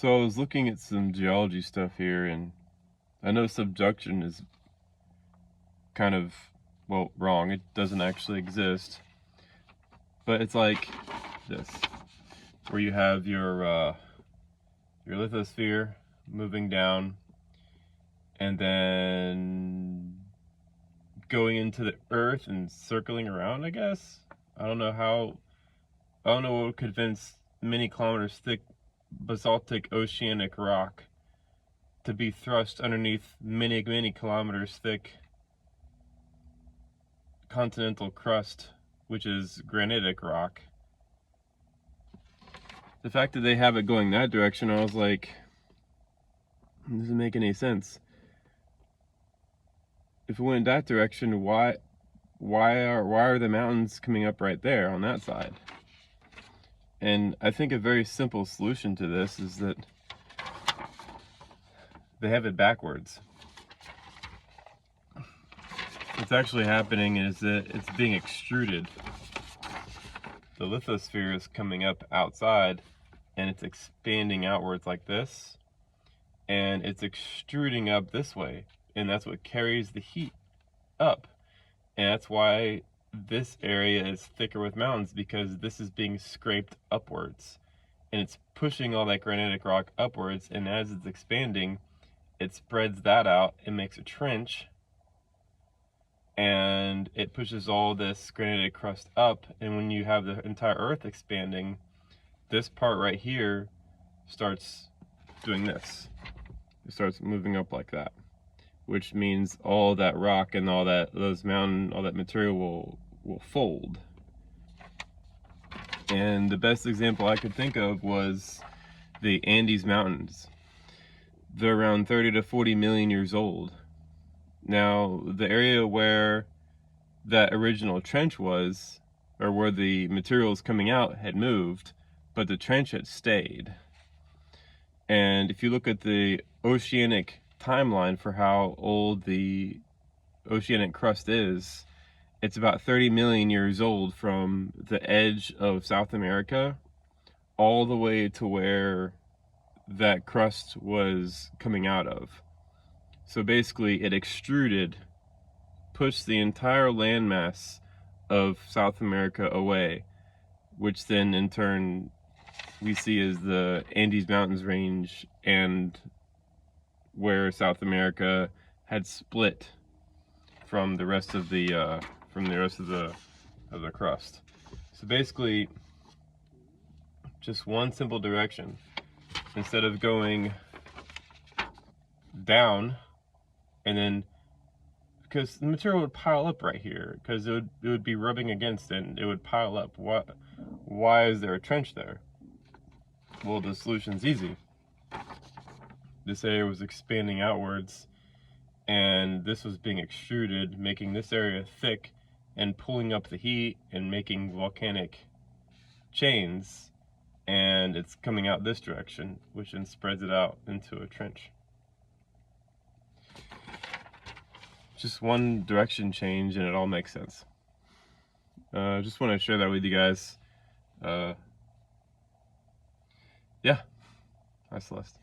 So I was looking at some geology stuff here, and I know subduction is kind of, well, wrong. It doesn't actually exist. But it's like this, where you have your lithosphere moving down and then going into the earth and circling around, I guess. I don't know what would convince many kilometers thick basaltic oceanic rock to be thrust underneath many kilometers thick continental crust, which is granitic rock. The fact that they have it going that direction, I was like, it doesn't make any sense. If it went that direction, why are the mountains coming up right there on that side? And I think a very simple solution to this is that they have it backwards. What's actually happening is that it's being extruded. The lithosphere is coming up outside and it's expanding outwards like this, and it's extruding up this way, and that's what carries the heat up. And that's why this area is thicker with mountains, because this is being scraped upwards and it's pushing all that granitic rock upwards, and as it's expanding, it spreads that out and makes a trench, and it pushes all this granitic crust up. And when you have the entire earth expanding, this part right here starts doing this. It starts moving up like that, which means all that rock and all that material will fold. And the best example I could think of was the Andes Mountains. They're around 30 to 40 million years old. Now, the area where that original trench was, or where the materials coming out, had moved, but the trench had stayed. And if you look at the oceanic timeline for how old the oceanic crust is, it's about 30 million years old from the edge of South America all the way to where that crust was coming out of. So basically, it extruded, pushed the entire landmass of South America away, which then in turn we see as the Andes Mountains range, and where South America had split from the rest of the crust. So basically, just one simple direction. Instead of going down, and then, because the material would pile up right here, because it would be rubbing against it and it would pile up. Why is there a trench there? Well, the solution's easy. This area was expanding outwards, and this was being extruded, making this area thick and pulling up the heat and making volcanic chains, and it's coming out this direction, which then spreads it out into a trench. Just one direction change and it all makes sense. Just want to share that with you guys. Yeah, hi Celeste.